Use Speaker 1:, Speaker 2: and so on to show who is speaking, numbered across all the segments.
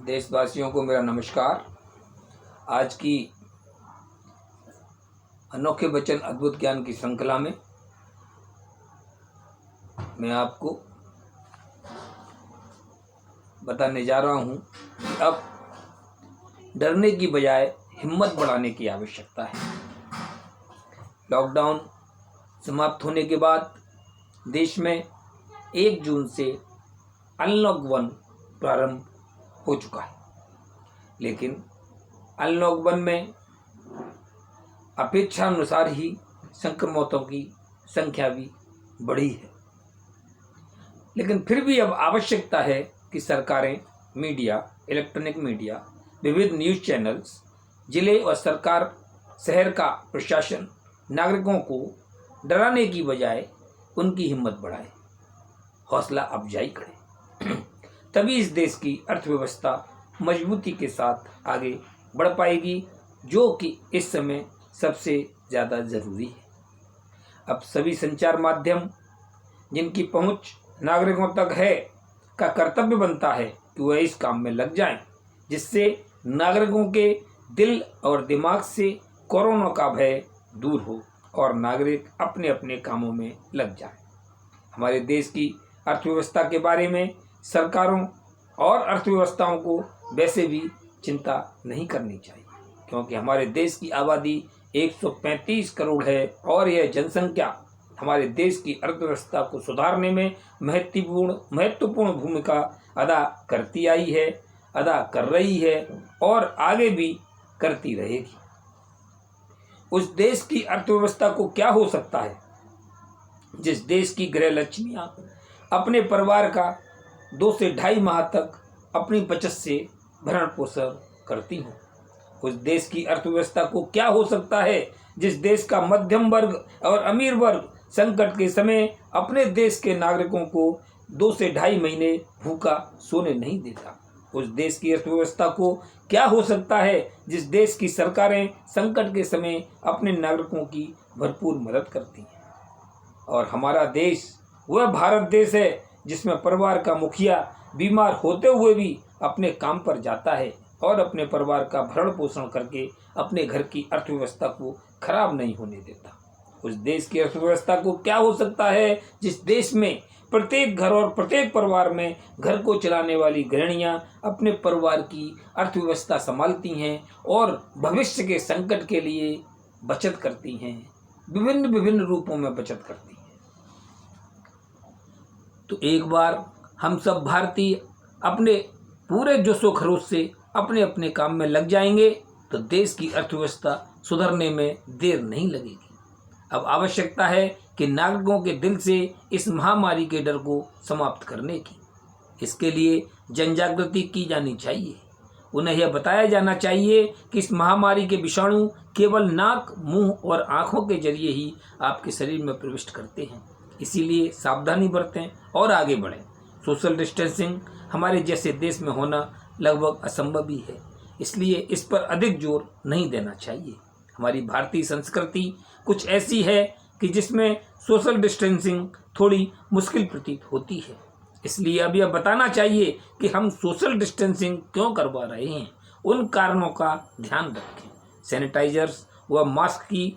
Speaker 1: देशवासियों को मेरा नमस्कार। आज की अनोखे वचन अद्भुत ज्ञान की श्रृंखला में मैं आपको बताने जा रहा हूँ कि अब डरने की बजाय हिम्मत बढ़ाने की आवश्यकता है। लॉकडाउन समाप्त होने के बाद देश में 1 जून से अनलॉक 1 प्रारंभ हो चुका है, लेकिन अनलॉक 1 में अपेक्षानुसार ही संक्रमितों की संख्या भी बढ़ी है। लेकिन फिर भी अब आवश्यकता है कि सरकारें, मीडिया, इलेक्ट्रॉनिक मीडिया, विविध न्यूज़ चैनल्स, जिले और सरकार, शहर का प्रशासन नागरिकों को डराने की बजाय उनकी हिम्मत बढ़ाए, हौसला अफजाई करे। तभी इस देश की अर्थव्यवस्था मजबूती के साथ आगे बढ़ पाएगी, जो कि इस समय सबसे ज़्यादा ज़रूरी है। अब सभी संचार माध्यम जिनकी पहुंच नागरिकों तक है का कर्तव्य बनता है कि वह इस काम में लग जाएं, जिससे नागरिकों के दिल और दिमाग से कोरोना का भय दूर हो और नागरिक अपने अपने कामों में लग जाएं। हमारे देश की अर्थव्यवस्था के बारे में सरकारों और अर्थव्यवस्थाओं को वैसे भी चिंता नहीं करनी चाहिए, क्योंकि हमारे देश की आबादी 135 करोड़ है और यह जनसंख्या हमारे देश की अर्थव्यवस्था को सुधारने में महत्वपूर्ण भूमिका अदा करती आई है, अदा कर रही है और आगे भी करती रहेगी। उस देश की अर्थव्यवस्था को क्या हो सकता है जिस देश की गृहलक्ष्मियां अपने परिवार का 2 से 2.5 माह तक अपनी बचत से भरण पोषण करती हों। उस देश की अर्थव्यवस्था को क्या हो सकता है जिस देश का मध्यम वर्ग और अमीर वर्ग संकट के समय अपने देश के नागरिकों को 2 से 2.5 महीने भूखा सोने नहीं देता। उस देश की अर्थव्यवस्था को क्या हो सकता है जिस देश की सरकारें संकट के समय अपने नागरिकों की भरपूर मदद करती हैं। और हमारा देश वह भारत देश है जिसमें परिवार का मुखिया बीमार होते हुए भी अपने काम पर जाता है और अपने परिवार का भरण पोषण करके अपने घर की अर्थव्यवस्था को खराब नहीं होने देता। उस देश की अर्थव्यवस्था को क्या हो सकता है जिस देश में प्रत्येक घर और प्रत्येक परिवार में घर को चलाने वाली गृहिणियां अपने परिवार की अर्थव्यवस्था संभालती हैं और भविष्य के संकट के लिए बचत करती हैं, विभिन्न रूपों में बचत करती हैं। तो एक बार हम सब भारतीय अपने पूरे जोशो खरोश से अपने अपने काम में लग जाएंगे तो देश की अर्थव्यवस्था सुधरने में देर नहीं लगेगी। अब आवश्यकता है कि नागरिकों के दिल से इस महामारी के डर को समाप्त करने की। इसके लिए जन जागृति की जानी चाहिए। उन्हें यह बताया जाना चाहिए कि इस महामारी के विषाणु केवल नाक, मुंह और आँखों के जरिए ही आपके शरीर में प्रविष्ट करते हैं। इसीलिए सावधानी बरतें और आगे बढ़ें। सोशल डिस्टेंसिंग हमारे जैसे देश में होना लगभग असंभव ही है, इसलिए इस पर अधिक जोर नहीं देना चाहिए। हमारी भारतीय संस्कृति कुछ ऐसी है कि जिसमें सोशल डिस्टेंसिंग थोड़ी मुश्किल प्रतीत होती है। इसलिए अब यह बताना चाहिए कि हम सोशल डिस्टेंसिंग क्यों करवा रहे हैं, उन कारणों का ध्यान रखें। सैनिटाइजर्स व मास्क की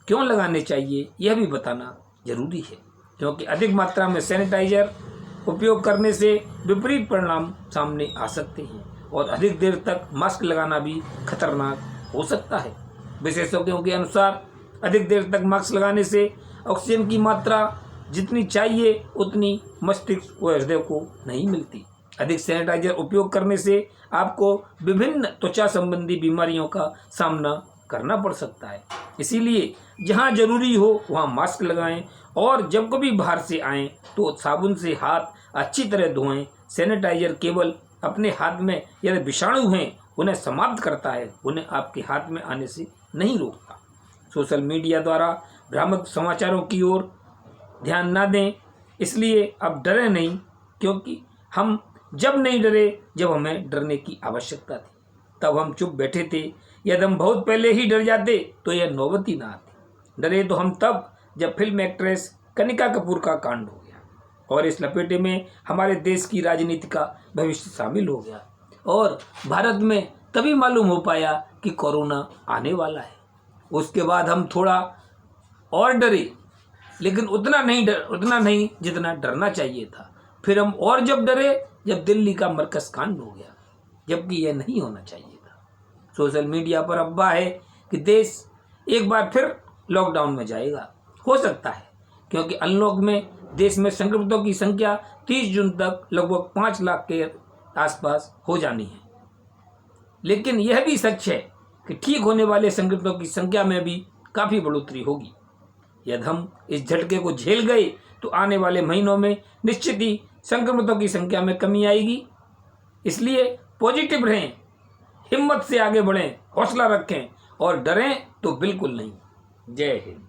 Speaker 1: क्यों लगाने चाहिए यह भी बताना जरूरी है, क्योंकि अधिक मात्रा में सैनिटाइजर उपयोग करने से विपरीत परिणाम सामने आ सकते हैं और अधिक देर तक मास्क लगाना भी खतरनाक हो सकता है। विशेषज्ञों के अनुसार अधिक देर तक मास्क लगाने से ऑक्सीजन की मात्रा जितनी चाहिए उतनी मस्तिष्क व हृदय को नहीं मिलती। अधिक सैनिटाइजर उपयोग करने से आपको विभिन्न त्वचा संबंधी बीमारियों का सामना करना पड़ सकता है। इसीलिए जहां जरूरी हो वहां मास्क लगाएं और जब कभी बाहर से आएं तो साबुन से हाथ अच्छी तरह धोएं। सैनिटाइजर केवल अपने हाथ में यदि विषाणु हैं उन्हें समाप्त करता है, उन्हें आपके हाथ में आने से नहीं रोकता। सोशल मीडिया द्वारा भ्रामक समाचारों की ओर ध्यान ना दें। इसलिए अब डरे नहीं, क्योंकि हम जब नहीं डरे जब हमें डरने की आवश्यकता थी, तब हम चुप बैठे थे। यदि हम बहुत पहले ही डर जाते तो यह नौबत ही ना आती। डरे तो हम तब जब फिल्म एक्ट्रेस कनिका कपूर का कांड हो गया और इस लपेटे में हमारे देश की राजनीति का भविष्य शामिल हो गया। और भारत में तभी मालूम हो पाया कि कोरोना आने वाला है। उसके बाद हम थोड़ा और डरे, लेकिन उतना नहीं जितना डरना चाहिए था। फिर हम और जब डरे जब दिल्ली का मरकज कांड हो गया, जबकि यह नहीं होना चाहिए था। सोशल मीडिया पर अफवाह है कि देश एक बार फिर लॉकडाउन में जाएगा। हो सकता है, क्योंकि अनलॉक में देश में संक्रमितों की संख्या 30 जून तक लगभग 5 लाख के आसपास हो जानी है। लेकिन यह भी सच है कि ठीक होने वाले संक्रमितों की संख्या में भी काफ़ी बढ़ोतरी होगी। यदि हम इस झटके को झेल गए तो आने वाले महीनों में निश्चित ही संक्रमितों की संख्या में कमी आएगी। इसलिए पॉजिटिव रहें, हिम्मत से आगे बढ़ें, हौसला रखें और डरें तो बिल्कुल नहीं। जय हिंद।